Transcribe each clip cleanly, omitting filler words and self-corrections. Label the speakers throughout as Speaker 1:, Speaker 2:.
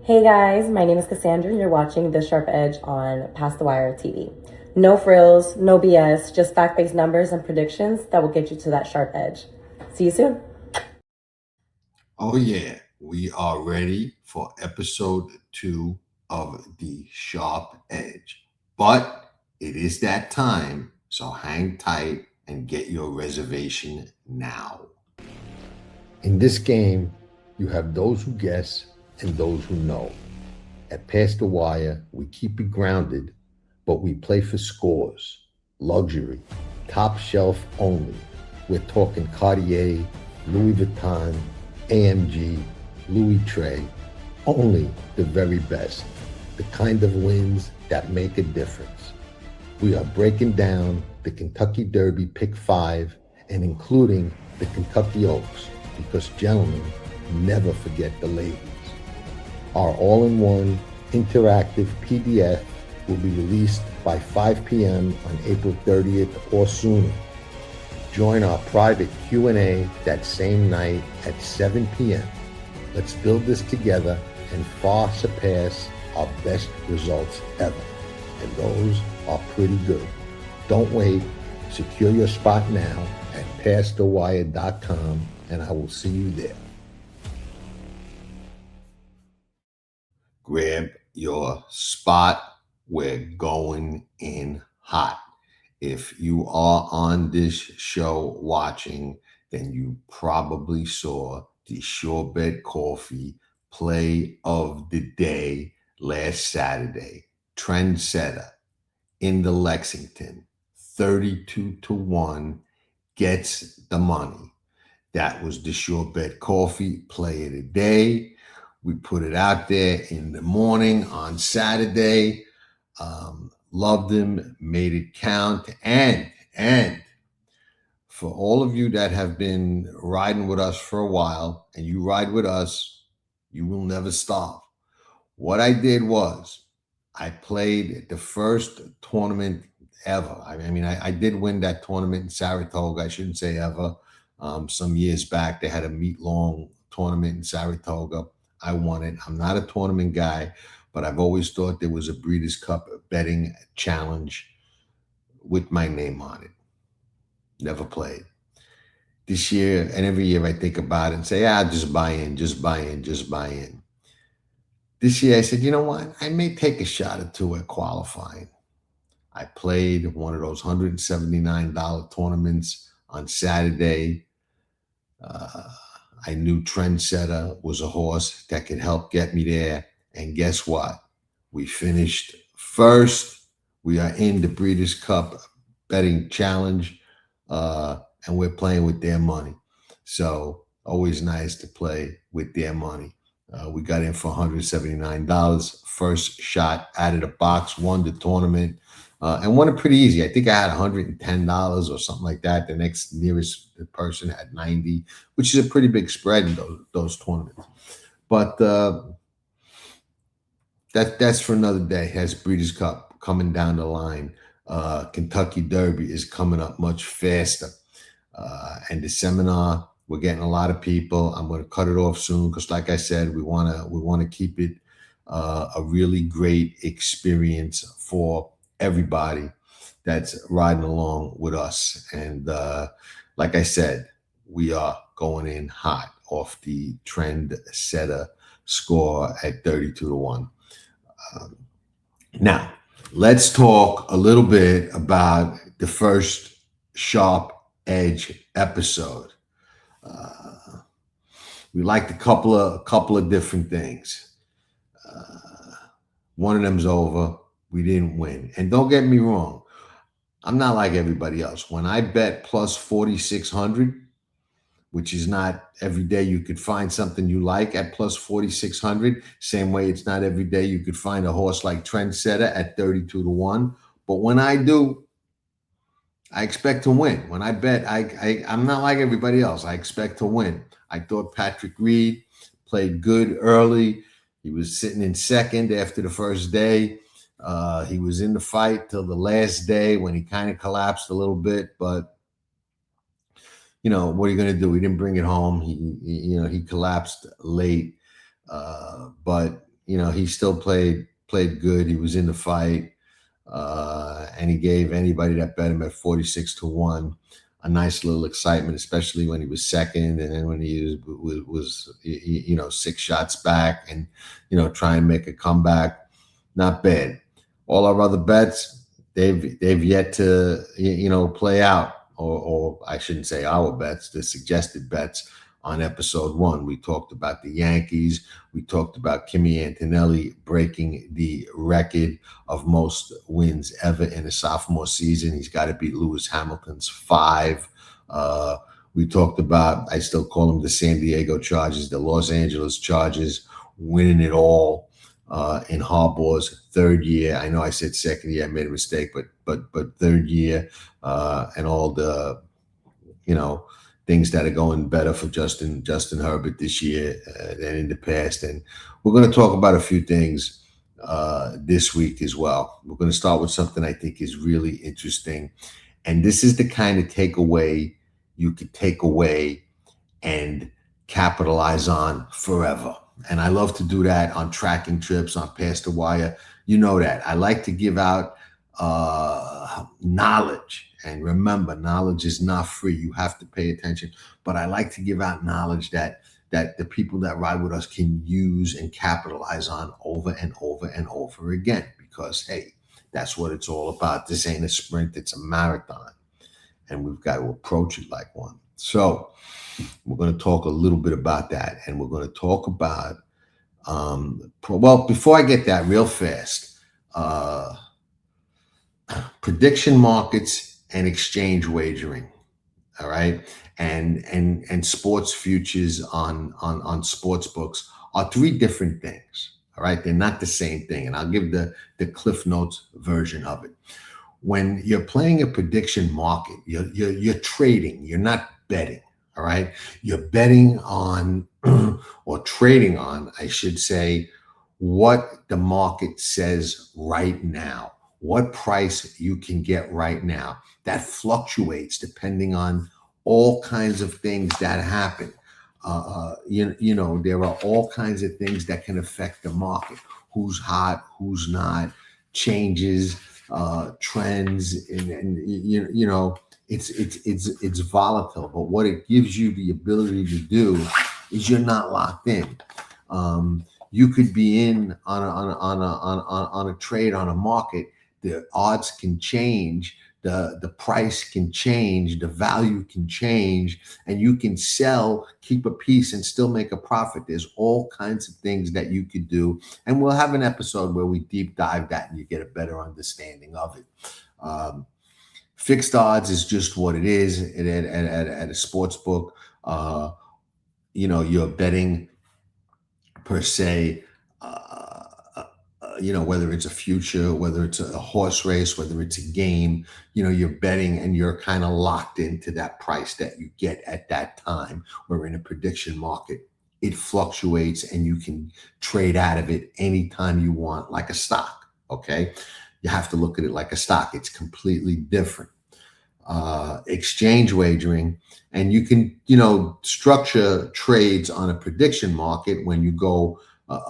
Speaker 1: Hey guys, my name is Cassandra and you're watching The Sharp Edge on Past the Wire TV. No frills, no BS, just fact-based numbers and predictions that will get you to that sharp edge. See you soon.
Speaker 2: Oh, yeah, we are ready for episode 2 of The Sharp Edge. But it is that time, so hang tight and get your reservation now. In this game, you have those who guess and those who know. At Past the Wire, we keep it grounded, but we play for scores, luxury, top shelf only. We're talking Cartier, Louis Vuitton, AMG, Louis Trey, only the very best, the kind of wins that make a difference. We are breaking down the Kentucky Derby Pick 5 and including the Kentucky Oaks because gentlemen never forget the ladies. Our all-in-one interactive PDF will be released by 5 p.m. on April 30th or sooner. Join our private Q&A that same night at 7 p.m. Let's build this together and far surpass our best results ever. And those are pretty good. Don't wait. Secure your spot now at pastthewire.com and I will see you there. Grab your spot. We're going in hot. If you are on this show watching, then you probably saw the Shorebed Coffee play of the day last Saturday. Trendsetter in the Lexington, 32-1, gets the money. That was the Shorebed Coffee play of the day. We put it out there in the morning on Saturday. Loved him, made it count. And for all of you that have been riding with us for a while and you ride with us, you will never stop. What I did was I played the first tournament ever. I did win that tournament in Saratoga. I shouldn't say ever. Some years back, they had a meet-long tournament in Saratoga. I won it. I'm not a tournament guy, but I've always thought there was a Breeders' Cup betting challenge with my name on it. Never played. This year and every year I think about it and say, just buy in, just buy in, just buy in. This year I said, you know what? I may take a shot or two at qualifying. I played one of those $179 tournaments on Saturday. I knew Trendsetter was a horse that could help get me there. And guess what? We finished first. We are in the Breeders' Cup betting challenge, and we're playing with their money. So always nice to play with their money. We got in for $179. First shot out of the box, won the tournament, and won it pretty easy. I think I had $110 or something like that. The next nearest person had 90, which is a pretty big spread in those tournaments. But that's for another day. Has Breeders' Cup coming down the line. Kentucky Derby is coming up much faster. And the seminar, we're getting a lot of people. I'm going to cut it off soon because, like I said, we want to keep it a really great experience for everybody that's riding along with us. And like I said, we are going in hot off the Trendsetter score at 32-1. Now, let's talk a little bit about the first Sharp Edge episode. We liked a couple of different things. One of them's over. We didn't win. And don't get me wrong, I'm not like everybody else. When I bet plus 4,600, which is not every day you could find something you like at plus 4,600. Same way it's not every day you could find a horse like Trendsetter at 32-1. But when I do, I expect to win. When I bet, I'm not like everybody else. I expect to win. I thought Patrick Reed played good early. He was sitting in second after the first day. He was in the fight till the last day when he kind of collapsed a little bit, but what are you going to do? He didn't bring it home. He collapsed late. But he still played good. He was in the fight, and he gave anybody that bet him at 46-1 a nice little excitement, especially when he was second, and then when he was 6 shots back, and try and make a comeback. Not bad. All our other bets, they've yet to play out, or I shouldn't say our bets, the suggested bets on episode 1. We talked about the Yankees. We talked about Kimi Antonelli breaking the record of most wins ever in a sophomore season. He's got to beat Lewis Hamilton's 5. We talked about, I still call them the San Diego Chargers, the Los Angeles Chargers, winning it all in Harbaugh's 3rd year. I know I said 2nd year, I made a mistake, but 3rd year, and all the things that are going better for Justin Herbert this year than in the past. And we're going to talk about a few things this week as well. We're going to start with something I think is really interesting. And this is the kind of takeaway you could take away and capitalize on forever. And I love to do that on tracking trips, on Past the Wire. You know that. I like to give out knowledge. And remember, knowledge is not free. You have to pay attention. But I like to give out knowledge that the people that ride with us can use and capitalize on over and over and over again. Because, hey, that's what it's all about. This ain't a sprint. It's a marathon. And we've got to approach it like one. So we're going to talk a little bit about that. And we're going to talk about, well, before I get that real fast, prediction markets and exchange wagering, all right, and sports futures on sports books are 3 different things, all right. They're not the same thing, and I'll give the Cliff Notes version of it. When you're playing a prediction market, you're trading. You're not betting, all right. You're betting on or trading on, I should say, what the market says right now. What price you can get right now. That fluctuates depending on all kinds of things that happen. There are all kinds of things that can affect the market. Who's hot, who's not, changes, trends, and it's volatile. But what it gives you the ability to do is you're not locked in. You could be in on a trade on a market. The odds can change, the price can change, the value can change, and you can sell, keep a piece, and still make a profit. There's all kinds of things that you could do, and we'll have an episode where we deep dive that and you get a better understanding of it. Fixed odds is just what it is at a sports book. You're betting per se. Whether it's a future, whether it's a horse race, whether it's a game, you're betting and you're kind of locked into that price that you get at that time. Where in a prediction market, it fluctuates and you can trade out of it anytime you want, like a stock. Okay. You have to look at it like a stock. It's completely different. Exchange wagering, and you can, structure trades on a prediction market when you go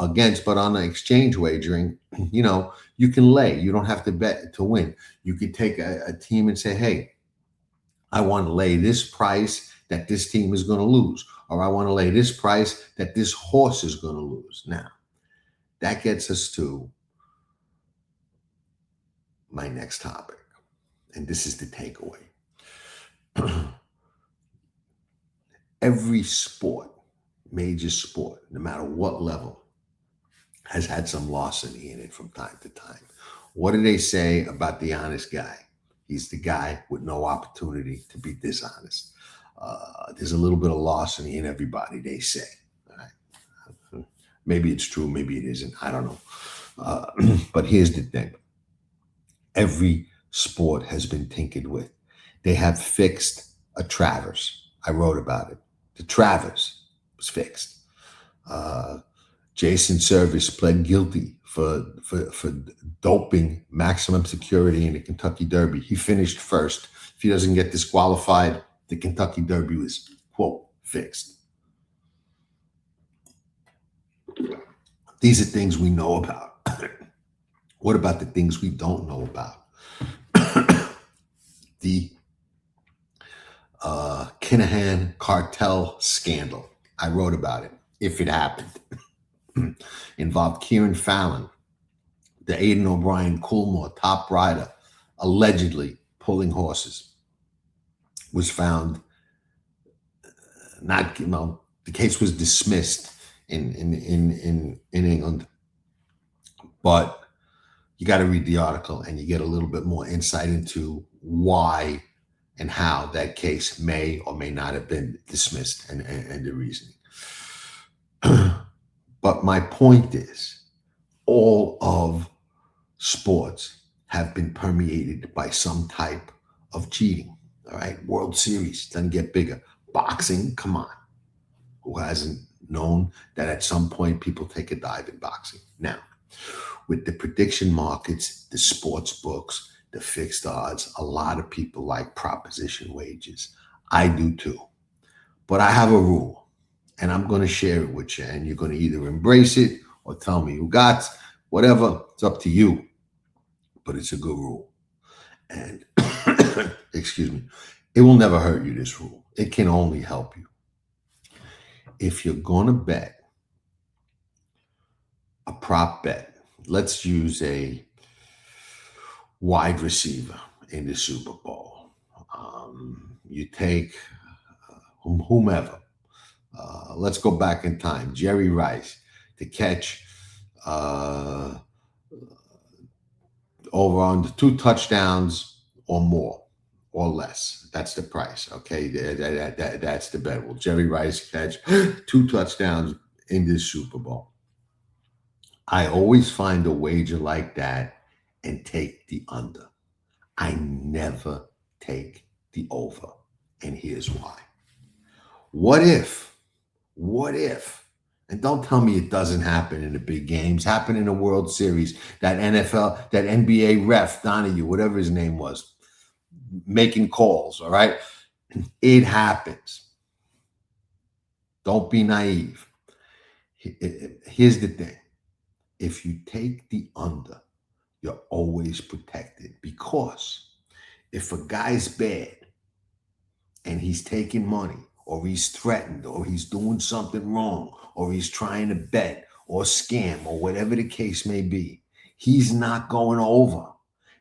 Speaker 2: against, but on the exchange wagering, you can lay. You don't have to bet to win. You could take a team and say, hey, I want to lay this price that this team is going to lose, or I want to lay this price that this horse is going to lose. Now, that gets us to my next topic, and this is the takeaway. Every sport, major sport, no matter what level, has had some larceny in it from time to time. What do they say about the honest guy? He's the guy with no opportunity to be dishonest. There's a little bit of larceny in everybody, they say. Right? Maybe it's true, maybe it isn't. I don't know. But here's the thing. Every sport has been tinkered with. They have fixed a Travers. I wrote about it. The Travers was fixed. Jason Service pled guilty for doping maximum security in the Kentucky Derby. He finished first. If he doesn't get disqualified, the Kentucky Derby was, quote, fixed. These are things we know about. What about the things we don't know about? The Kinahan Cartel scandal. I wrote about it, if it happened. Involved Kieran Fallon, the Aidan O'Brien Coolmore top rider, allegedly pulling horses. Was found not, the case was dismissed in England, but you got to read the article and you get a little bit more insight into why and how that case may or may not have been dismissed and the reasoning. But my point is, all of sports have been permeated by some type of cheating. All right. World Series doesn't get bigger. Boxing, come on. Who hasn't known that at some point people take a dive in boxing? Now, with the prediction markets, the sports books, the fixed odds, a lot of people like proposition wagers. I do too. But I have a rule, and I'm going to share it with you, and you're going to either embrace it or tell me you got whatever. It's up to you. But it's a good rule. And excuse me, it will never hurt you, this rule. It can only help you. If you're going to bet a prop bet, let's use a wide receiver in the Super Bowl. You take whomever. Let's go back in time. Jerry Rice to catch over on the 2 touchdowns or more or less. That's the price. Okay, that's the bet. Will Jerry Rice catch 2 touchdowns in this Super Bowl? I always find a wager like that and take the under. I never take the over. And here's why. What if, and don't tell me it doesn't happen in the big games, happen in the World Series, that NFL, that NBA ref, Donahue, whatever his name was, making calls, all right? It happens. Don't be naive. Here's the thing. If you take the under, you're always protected, because if a guy's bad and he's taking money, or he's threatened, or he's doing something wrong, or he's trying to bet or scam, or whatever the case may be, he's not going over.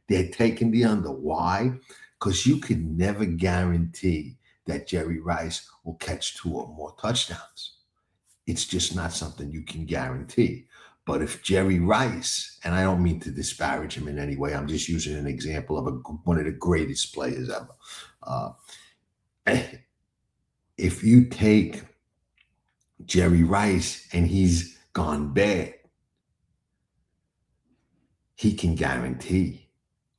Speaker 2: They're taking the under. Why? Because you can never guarantee that Jerry Rice will catch 2 or more touchdowns. It's just not something you can guarantee. But if Jerry Rice, and I don't mean to disparage him in any way, I'm just using an example of one of the greatest players ever. If you take Jerry Rice and he's gone bad, he can guarantee,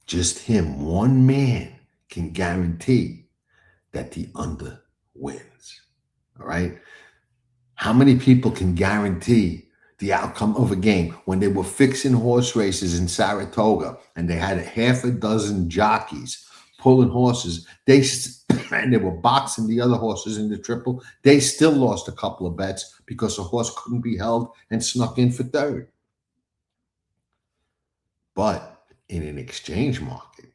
Speaker 2: just him, one man can guarantee that the under wins. All right? How many people can guarantee the outcome of a game? When they were fixing horse races in Saratoga and they had 6 jockeys pulling horses, and they were boxing the other horses in the triple, they still lost a couple of bets because a horse couldn't be held and snuck in for third. But in an exchange market,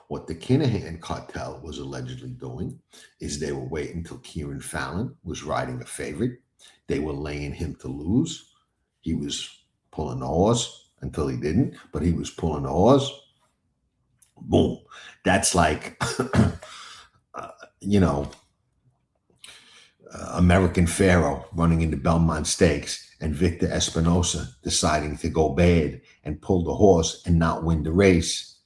Speaker 2: what the Kinahan Cartel was allegedly doing is they were waiting until Kieran Fallon was riding a favorite. They were laying him to lose. He was pulling the horse until he didn't, but he was pulling the horse. Boom. That's like, American Pharaoh running into Belmont Stakes and Victor Espinosa deciding to go bad and pull the horse and not win the race.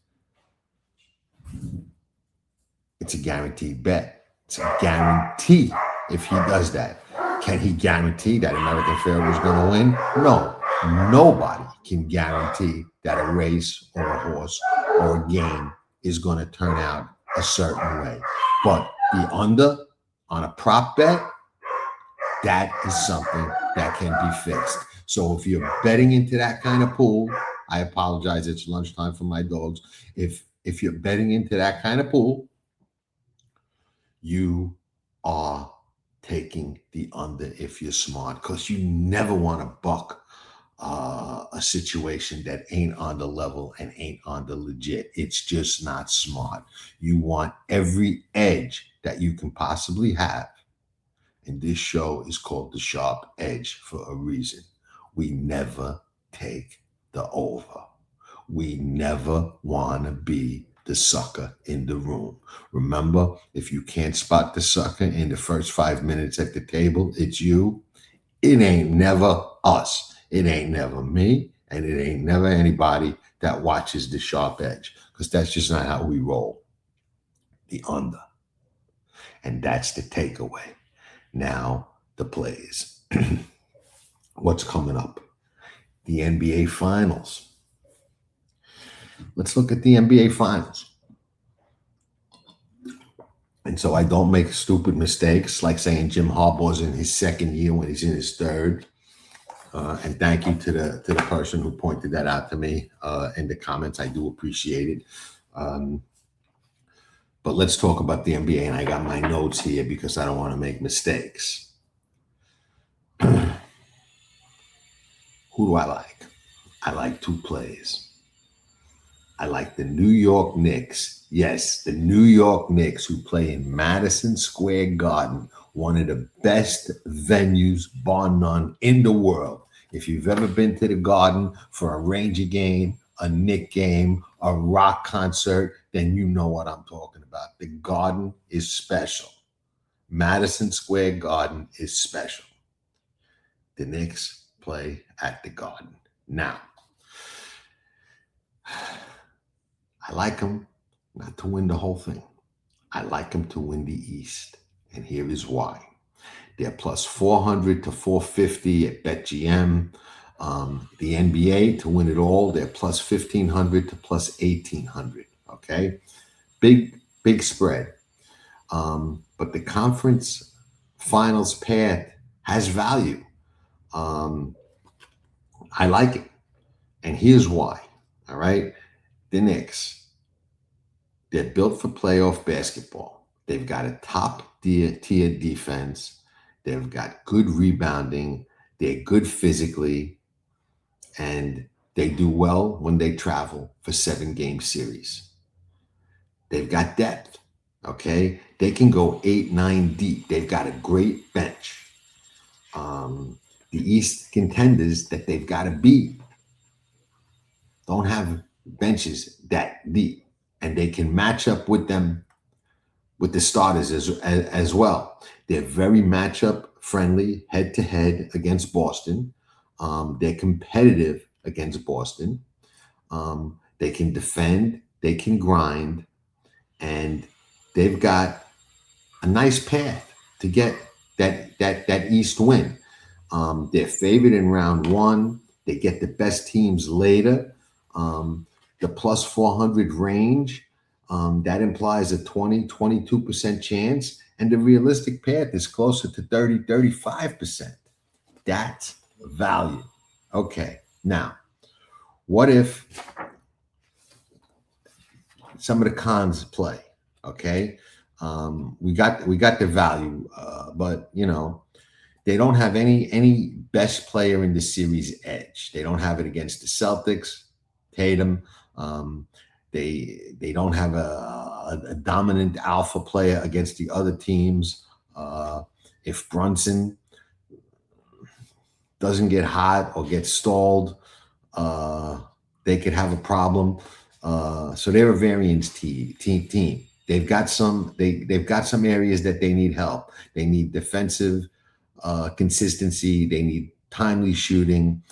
Speaker 2: It's a guaranteed bet. It's a guarantee if he does that. Can he guarantee that American Pharaoh is going to win? No. Nobody can guarantee that a race or a horse or a game is going to turn out a certain way. But the under on a prop bet, that is something that can be fixed. So if you're betting into that kind of pool, I apologize, it's lunchtime for my dogs. If you're betting into that kind of pool, you are taking the under if you're smart, because you never want to buck a situation that ain't on the level and ain't on the legit. It's just not smart. You want every edge that you can possibly have. And this show is called The Sharp Edge for a reason. We never take the over. We never want to be the sucker in the room. Remember, if you can't spot the sucker in the first 5 minutes at the table, it's you. It ain't never us. It ain't never me. And it ain't never anybody that watches The Sharp Edge, because that's just not how we roll. The under. And that's the takeaway. Now, the plays. What's coming up? The NBA Finals. Let's look at the NBA Finals. And so I don't make stupid mistakes like saying Jim Harbaugh's in his second year when he's in his third. And thank you to the person who pointed that out to me in the comments. I do appreciate it. But let's talk about the NBA. And I got my notes here because I don't want to make mistakes. Who do I like? I like two plays. I like the New York Knicks. Yes, the New York Knicks, who play in Madison Square Garden, one of the best venues, bar none, in the world. If you've ever been to the Garden for a Ranger game, a Knick game, a rock concert, then you know what I'm talking about. The Garden is special. Madison Square Garden is special. The Knicks play at the Garden. Now, I like them not to win the whole thing. I like them to win the East. And here is why. They're plus 400 to 450 at BetGM. The NBA to win it all, they're plus 1,500 to plus 1,800. Okay? Big spread. But the conference finals path has value. I like it. And here's why. All right? The Knicks, they're built for playoff basketball. They've got a top-tier defense. They've got good rebounding. They're good physically. And they do well when they travel for 7-game series. They've got depth, okay? They can go 8, 9 deep. They've got a great bench. The East contenders that they've got to beat don't have benches that deep, and they can match up with them, with the starters as well. They're very matchup friendly, head to head against Boston. They're competitive against Boston. They can defend, they can grind, and they've got a nice path to get that East win. They're favored in round one. They get the best teams later. The plus 400 range, that implies a 22% chance. And the realistic path is closer to 35%. That's value. Okay. Now, what if some of the cons play? Okay. We got the value, but they don't have any best player in the series edge. They don't have it against the Celtics, Tatum. They don't have a dominant alpha player against the other teams. If Brunson doesn't get hot or get stalled, they could have a problem. So they're a variance team. They've got some areas that they need help. They need defensive consistency. They need timely shooting.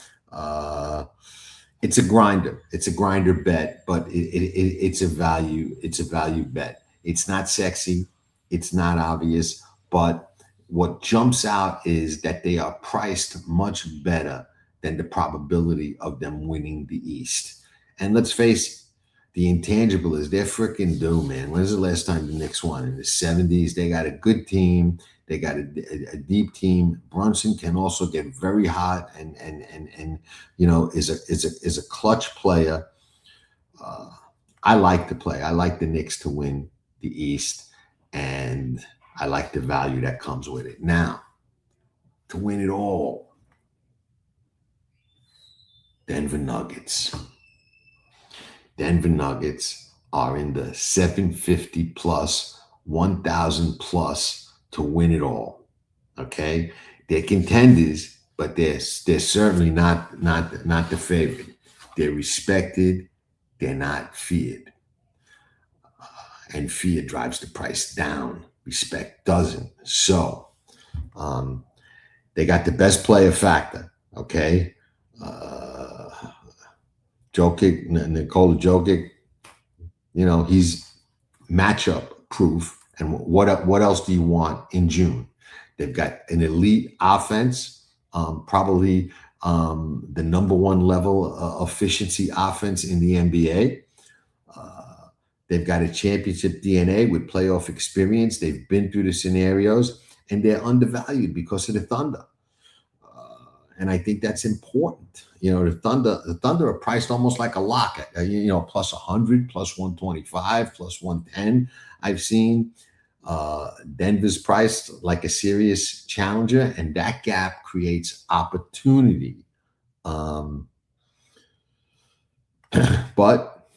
Speaker 2: It's a grinder. It's a grinder bet, but it's a value. It's a value bet. It's not sexy. It's not obvious. But what jumps out is that they are priced much better than the probability of them winning the East. And let's face it, the intangible is they're freaking due, man. When's the last time the Knicks won? In the 70s. They got a good team. They got a deep team. Brunson can also get very hot and is a clutch player. I like the play. I like the Knicks to win the East, and I like the value that comes with it. Now, to win it all, Denver Nuggets. Denver Nuggets are in the 750 plus, 1,000 plus to win it all. Okay, they're contenders, but they're certainly not the favorite. They're respected. They're not feared, and fear drives the price down. Respect doesn't. So um, they got the best player factor. Okay, uh, Jokic, Nikola Jokic. He's matchup proof. And what else do you want in June? They've got an elite offense, probably the number one level efficiency offense in the NBA. Uh, they've got a championship DNA with playoff experience. They've been through the scenarios, and they're undervalued because of the Thunder. And I think that's important. The Thunder are priced almost like a lock at plus 100, plus 125, plus 110. I've seen Denver's priced like a serious challenger, and that gap creates opportunity. Um, but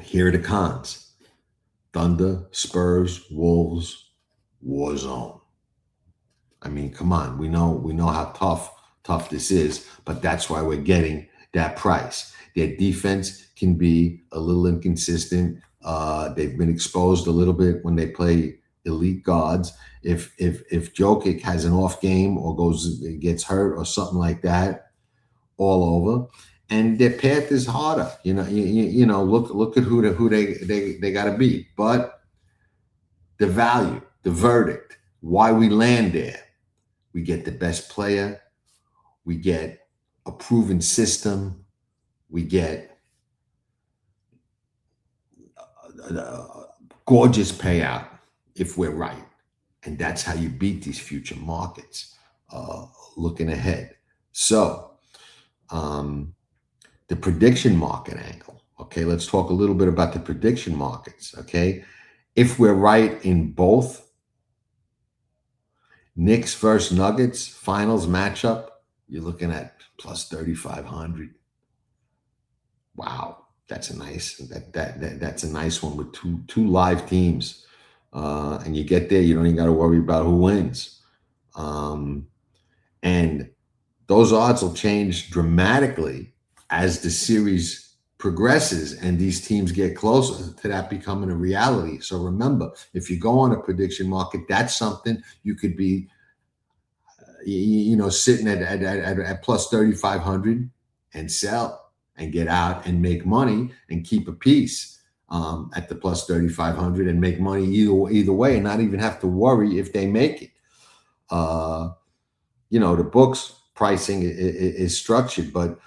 Speaker 2: here are the cons: Thunder, Spurs, Wolves, war zone. I mean, come on, we know how tough this is, but that's why we're getting that price. Their defense can be a little inconsistent. They've been exposed a little bit when they play elite guards. If Jokic has an off game or gets hurt or something like that, all over. And their path is harder. Look at who they got to beat. But the value, the verdict, why we land there. We get the best player. We get a proven system. We get a gorgeous payout if we're right. And that's how you beat these future markets, looking ahead. So, the prediction market angle. Okay, let's talk a little bit about the prediction markets. Okay, if we're right in both, Knicks versus Nuggets finals matchup, you're looking at plus 3,500. Wow, that's that's a nice one with two live teams, and you get there, you don't even got to worry about who wins, and those odds will change dramatically as the series progresses and these teams get closer to that becoming a reality. So remember, if you go on a prediction market, that's something you could be sitting at plus 3,500 and sell and get out and make money and keep a piece at the plus 3,500 and make money either way and not even have to worry if they make it. The books pricing is structured, but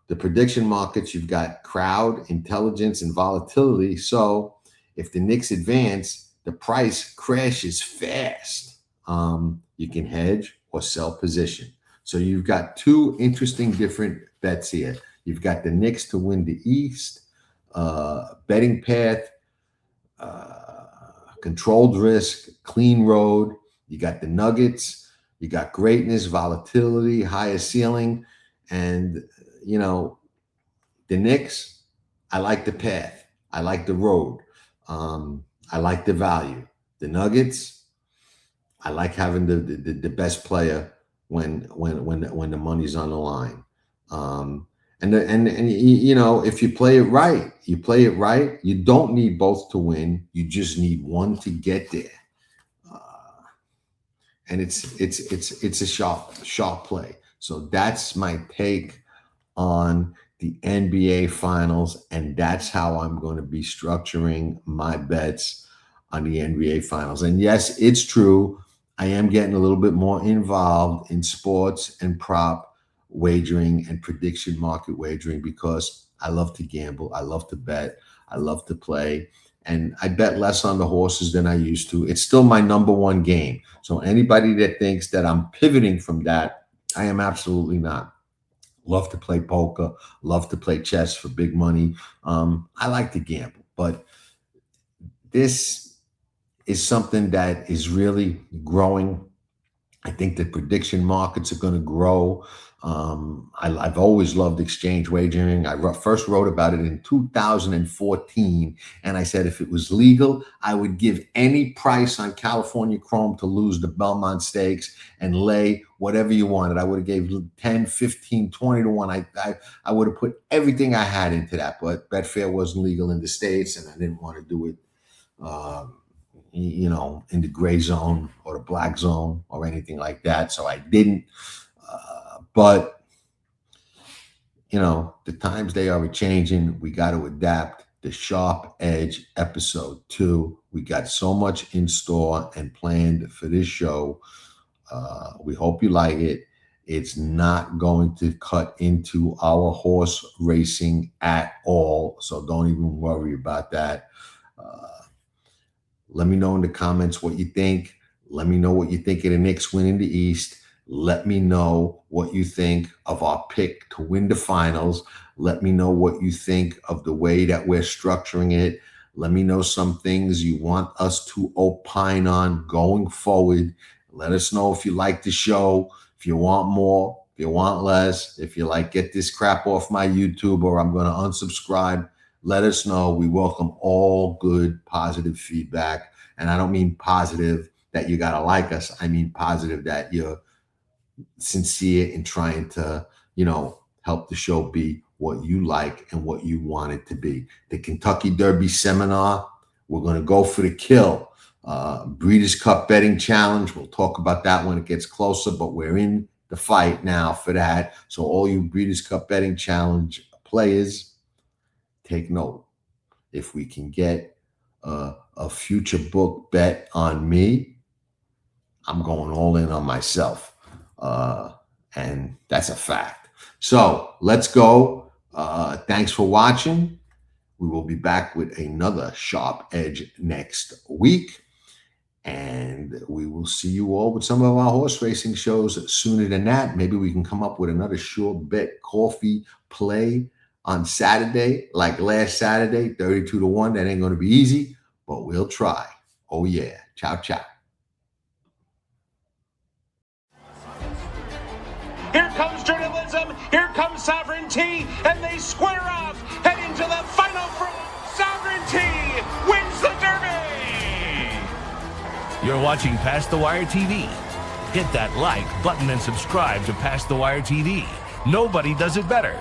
Speaker 2: the prediction markets, you've got crowd, intelligence, and volatility. So if the Knicks advance, the price crashes fast. You can hedge or sell position. So you've got two interesting different bets here. You've got the Knicks to win the East, betting path, controlled risk, clean road. You got the Nuggets. You got greatness, volatility, higher ceiling. And, the Knicks, I like the path. I like the road. I like the value. The Nuggets, I like having the best player when the money's on the line. If you play it right, you don't need both to win. You just need one to get there. And it's a sharp play. So that's my take on the NBA Finals, and that's how I'm going to be structuring my bets on the NBA Finals. And yes, it's true. I am getting a little bit more involved in sports and prop wagering and prediction market wagering because I love to gamble. I love to bet. I love to play. And I bet less on the horses than I used to. It's still my number one game. So anybody that thinks that I'm pivoting from that, I am absolutely not. Love to play poker, love to play chess for big money. I like to gamble, but this is something that is really growing. I think the prediction markets are going to grow. I've always loved exchange wagering. I first wrote about it in 2014, and I said if it was legal, I would give any price on California Chrome to lose the Belmont Stakes and lay whatever you wanted. I would have gave 10, 15, 20 to 1. I would have put everything I had into that, but Betfair wasn't legal in the States, and I didn't want to do it in the gray zone or the black zone or anything like that. So I didn't. But the times they are changing. We got to adapt. The Sharp Edge episode 2. We got so much in store and planned for this show. We hope you like it. It's not going to cut into our horse racing at all. So don't even worry about that. Let me know in the comments what you think. Let me know what you think of the Knicks winning the East. Let me know what you think of our pick to win the finals. Let me know what you think of the way that we're structuring it. Let me know some things you want us to opine on going forward. Let us know if you like the show, if you want more, if you want less, if you like, get this crap off my YouTube or I'm going to unsubscribe. Let us know. We welcome all good, positive feedback. And I don't mean positive that you got to like us. I mean positive that you're sincere in trying to, help the show be what you like and what you want it to be. The Kentucky Derby seminar, we're going to go for the kill. Breeders' Cup betting challenge. We'll talk about that when it gets closer, but we're in the fight now for that. So all you Breeders' Cup betting challenge players, take note. If we can get a future book bet on me, I'm going all in on myself. And that's a fact. So let's go. Thanks for watching. We will be back with another Sharp Edge next week. And we will see you all with some of our horse racing shows sooner than that. Maybe we can come up with another sure bet coffee play on Saturday, like last Saturday, 32-1. That ain't going to be easy, but we'll try. Oh, yeah. Ciao, ciao.
Speaker 3: Here comes journalism, here comes sovereignty, and they square off, heading to the final front. Sovereignty wins the Derby!
Speaker 4: You're watching Past the Wire TV. Hit that like button and subscribe to Past the Wire TV. Nobody does it better.